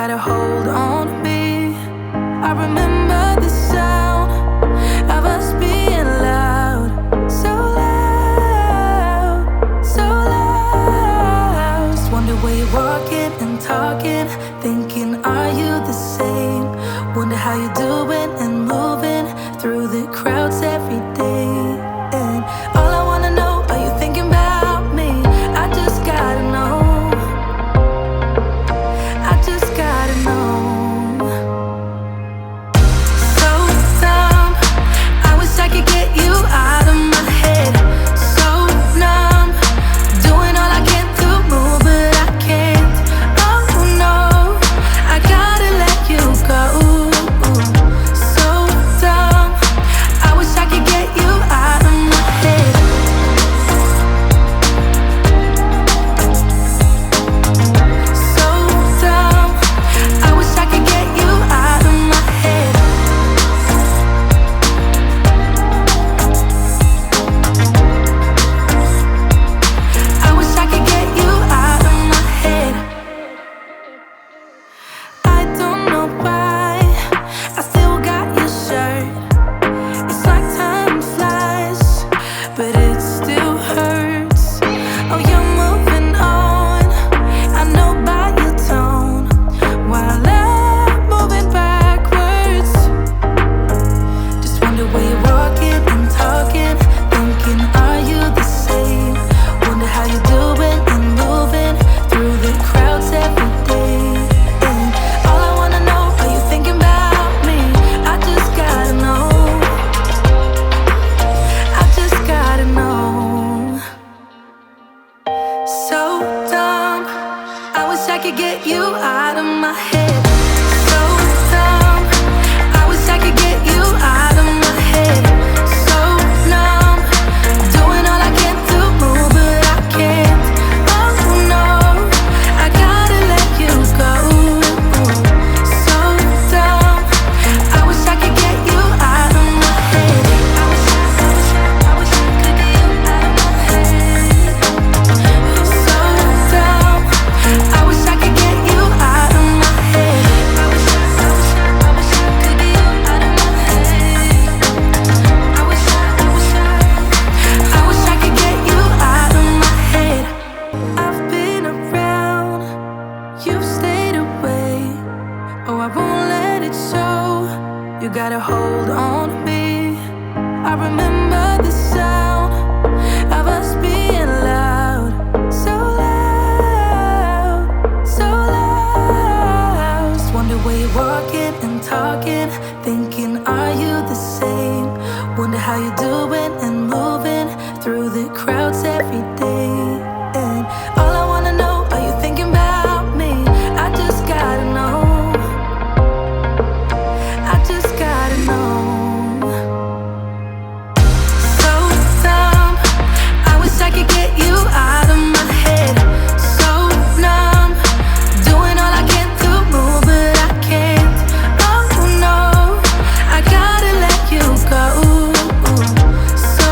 got a hold on me. I remember the sound of us being loud, so loud, so loud. Just wonder where you're walking and talking, thinking, are you the same? Wonder how you're doing and moving through the crowds every day. And all I wanna know, are you thinking about me? I just gotta know. I just gotta know. So dumb, I wish I could get you out of my head. So numb, doing all I can to move, but I can't. Oh no, I gotta let you go. So dumb, I wish I could get you out of my head. So dumb, I wish I could get you out of my head. I wish I could get you out of my head. I don't know why I still got your shirt. It's like time flies, but it still hurts. Oh, you're moving on, I know by your tone, while I'm moving backwards. Just wonder where you're walking and talking, thinking, are you the same? Wonder how you're doing and moving through the crowds every day. And all I wanna know, are you thinking about me? I just gotta know. I just gotta know. So dumb, I wish I could get you out of my head. So dumb, I wish I could get you out of my head. So numb, doing all I can to move, but I can't. Oh no, I gotta let you go. So dumb, I wish I could get you out of my head. I wish I could get you out of my head. So dumb, I wish I could get you out of my head. I wish I could get you out of my head. I wish I could get you out of my head. I've been around, you've stayed away. Oh, I won't let it show. You got a hold on me. I remember the sound of us being loud, so loud, so loud. Just wonder where you're walking and talking, thinking, are you the same? Wonder how you're doing and moving through the crowds every day. And all I wanna know, are you thinking about me? I just gotta know. I just gotta know. So dumb, I wish I could get you out of my head. So numb, doing all I can to move, but I can't. Oh no, I gotta let you go. So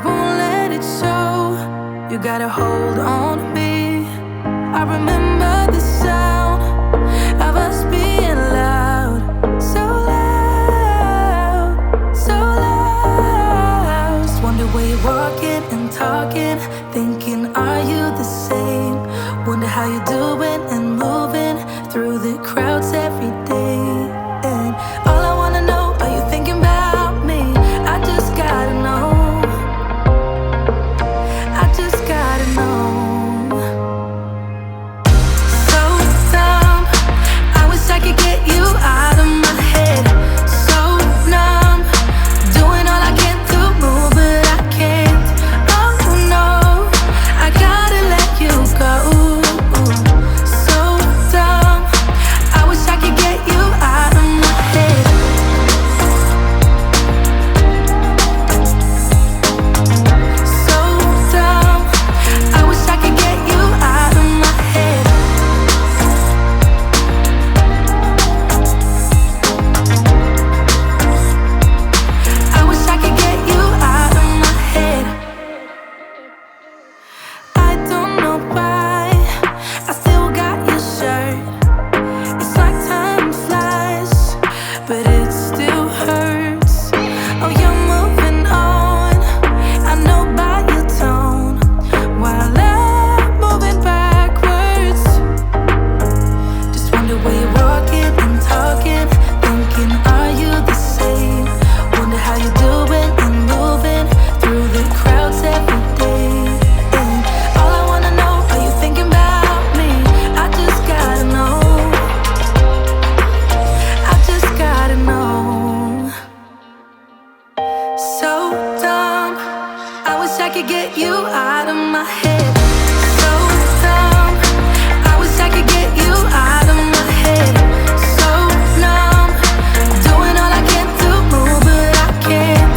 won't let it show. You gotta hold on to me. I remember the sound of us being loud, so loud, so loud. Just wonder where you're walking and talking, thinking, are you the same? Wonder how you're doing and moving through the crowds every day. And all I wanna know, are you thinking about me? I just gotta know. I just gotta know. So dumb, I wish I could get you out of my head. So numb, doing all I can to move, but I can't. Oh no, I gotta let you go. So dumb, I wish I could get you out of my head. So dumb, I wish I could get you out of my head. I wish I could get you out of my head. I don't know why I still got your shirt. It's like time flies, but it still hurts. Oh, you're moving on, I know by your tone, while I'm moving backwards. Just wonder where you're walking and talking, thinking, are you the same? Wonder how you're doing and moving through the crowds every day. And all I wanna know, are you thinking about me? I just gotta know. I just gotta know. So dumb, I wish I could get you out of my head. So dumb, I wish I could get you out of my head. So numb, doing all I can to move, but I can't.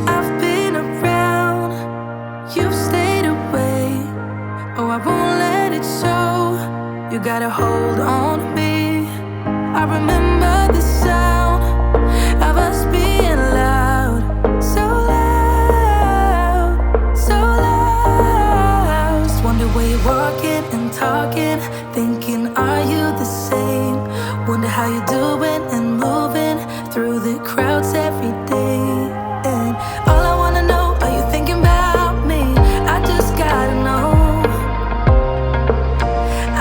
I've been around, you've stayed away. Oh, I won't let it show. You gotta hold on to me. I remember the sound of us being loud, so loud, so loud. Just wonder where you're walking and talking, thinking, are you the same? Wonder how you're doing and moving through the crowds every day. And all I wanna know, are you thinking about me? I just gotta know.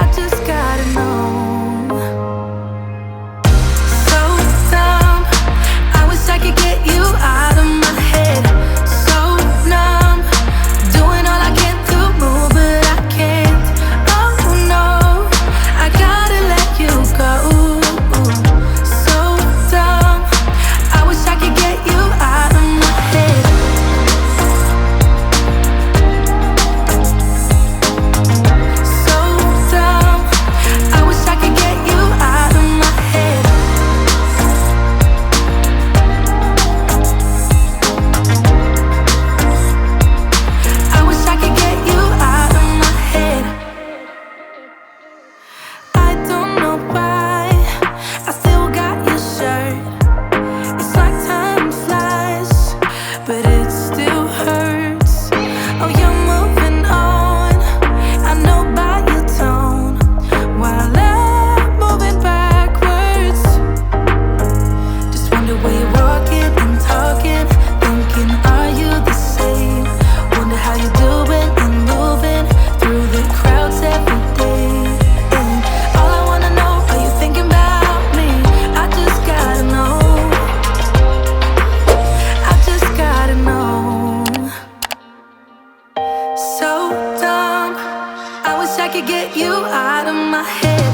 I just gotta know. So dumb, I wish I could get you out of my head. So numb, doing all I can to move, but I can't. Oh no, I gotta let you go. So dumb, I wish I could get you out of my head. So dumb, I wish I could get you out of my head. I wish I could get you out of my head. I don't know why I still got your shirt. It's like time flies, but it still hurts. Oh, you're moving on, I know by your tone, while I'm moving backwards. Just wonder where you're walking and talking, thinking, are you the same? Wonder how you're doing and moving through the crowds every day. And all I wanna know, are you thinking about me? I just gotta know. I just gotta know. So dumb, I wish I could get you out of my head.